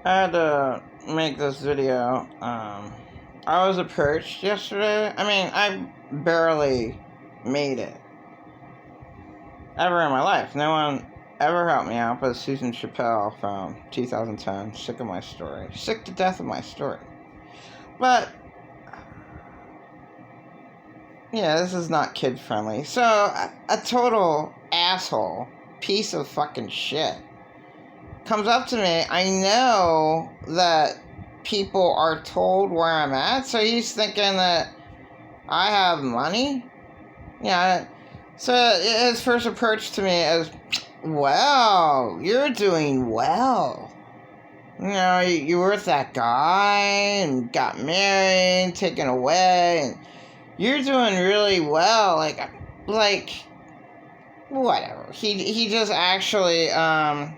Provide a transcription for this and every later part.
I had to make this video. I was approached yesterday. I mean, I barely made it ever in my life. No one ever helped me out but Susan Chappelle from 2010. Sick of my story. Sick to death of my story. But, yeah, this is not kid friendly. So, a total asshole, piece of fucking shit, comes up to me. I know that people are told where I'm at, so he's thinking that I have money. Yeah. So his first approach to me is, well, you're doing well. You know, you were with that guy and got married, taken away, and you're doing really well. Like, whatever. He just actually, and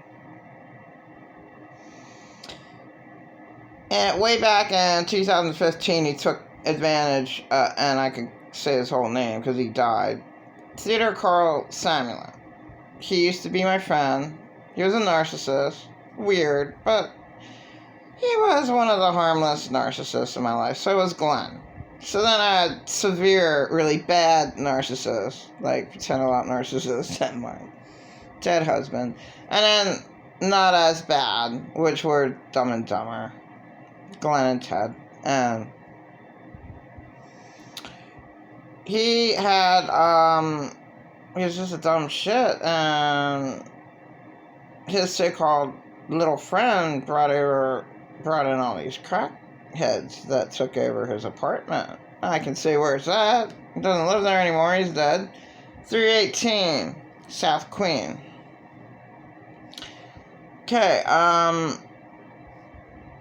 way back in 2015, he took advantage, and I can say his whole name because he died. Theodore Carl Samuelin. He used to be my friend. He was a narcissist. Weird, but he was one of the harmless narcissists in my life. So was Glenn. So then I had severe, really bad narcissists, like pretend a lot narcissists, and my dead husband. And then not as bad, which were Dumb and Dumber, Glenn and Ted. And he had, he was just a dumb shit, and his so-called little friend brought in all these crackheads that took over his apartment. I can say where it's at. He doesn't live there anymore. He's dead. 318 South Queen. Okay,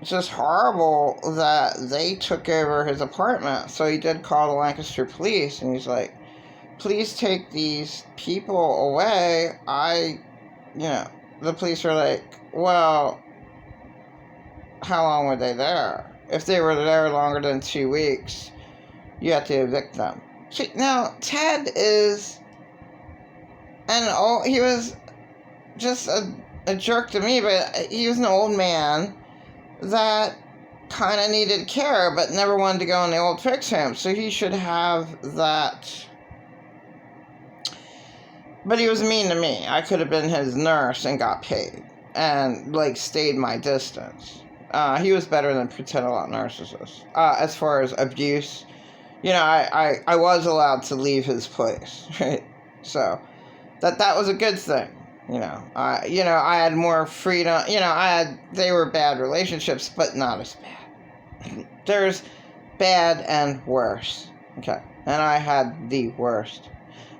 it's just horrible that they took over his apartment. So he did call the Lancaster police, and he's like, please take these people away. The police are like, well, how long were they there? If they were there longer than 2 weeks, you have to evict them. See, now, Ted is he was just a jerk to me, but he was an old man that kind of needed care, but never wanted to go in the old folks' home, so he should have that. But he was mean to me. I could have been his nurse and got paid, and, stayed my distance. He was better than pretend a lot narcissist. As far as abuse, I was allowed to leave his place, right? So, that was a good thing. I had more freedom. They were bad relationships, but not as bad. There's bad and worse. Okay. And I had the worst.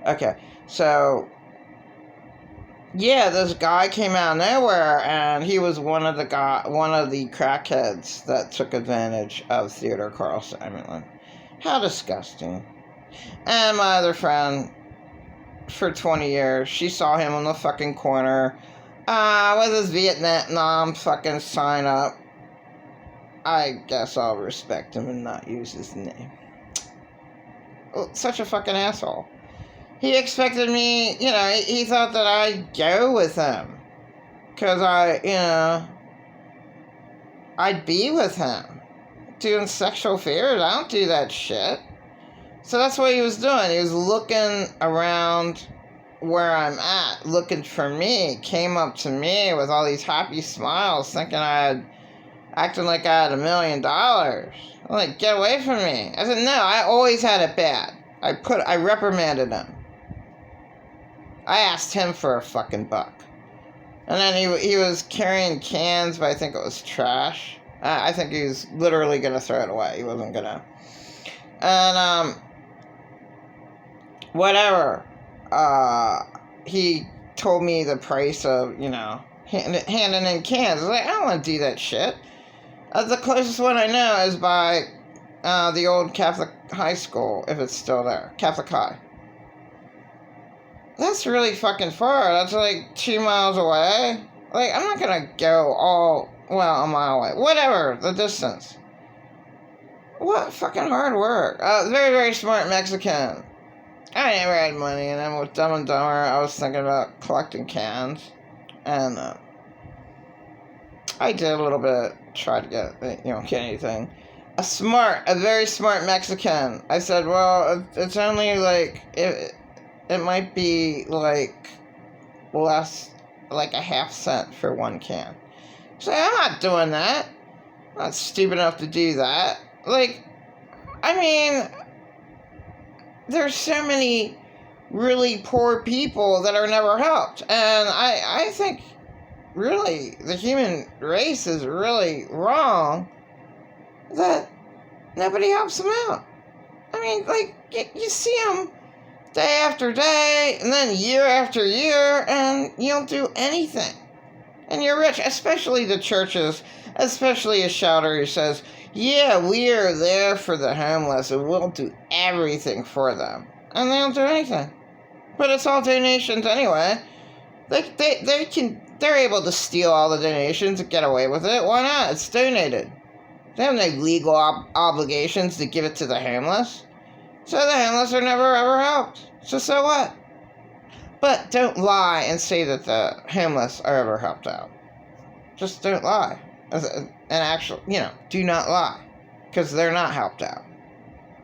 Okay. So, yeah, this guy came out of nowhere, and he was one of the crackheads that took advantage of Theodore Carl Samuelin. How disgusting. And my other friend, for 20 years, she saw him on the fucking corner, with his Vietnam fucking sign up. I guess I'll respect him and not use his name. Such a fucking asshole. He expected me, he thought that I'd go with him. Because I'd be with him. Doing sexual favors, I don't do that shit. So that's what he was doing. He was looking around where I'm at, looking for me. Came up to me with all these happy smiles, thinking acting like I had $1 million. I'm like, get away from me. I said, no, I always had it bad. I reprimanded him. I asked him for a fucking buck. And then he was carrying cans, but I think it was trash. I think he was literally going to throw it away. He wasn't going to. And, whatever. He told me the price of, handing in cans. I was like, I don't want to do that shit. The closest one I know is by the old Catholic high school, if it's still there. Catholic High. That's really fucking far. That's 2 miles away. I'm not gonna go a mile away. Whatever, the distance. What fucking hard work. Very, very smart Mexican. I never had money, and then with Dumb and Dumber, I was thinking about collecting cans. And, I did a little bit, try to get anything. A very smart Mexican. I said, well, it's only like, it might be like less, like a half cent for one can. So I'm not doing that. I'm not stupid enough to do that. Like, I mean, there's so many really poor people that are never helped. And I think, really, the human race is really wrong that nobody helps them out. I mean, like, you see them day after day, and then year after year, and you don't do anything. And you're rich, especially the churches, especially a shouter who says, yeah, we are there for the homeless, and we'll do everything for them. And they don't do anything. But it's all donations anyway. They're able to steal all the donations and get away with it. Why not? It's donated. They have no legal obligations to give it to the homeless. So the homeless are never ever helped. So what? But don't lie and say that the homeless are ever helped out. Just don't lie. And actually, do not lie. Because they're not helped out.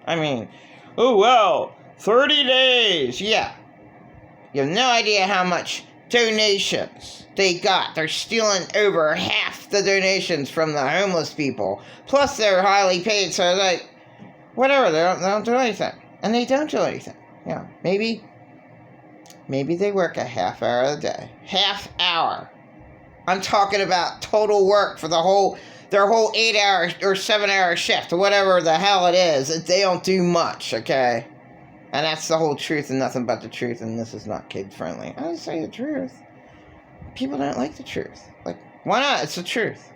I mean, oh well, 30 days. Yeah. You have no idea how much donations they got. They're stealing over half the donations from the homeless people. Plus they're highly paid, so like, whatever, they don't do anything. And they don't do anything. Maybe they work a half hour a day. Half hour. I'm talking about total work for their whole 8-hour or 7-hour shift, or whatever the hell it is. They don't do much, okay? And that's the whole truth and nothing but the truth, and this is not kid-friendly. I just say the truth. People don't like the truth. Like, why not? It's the truth.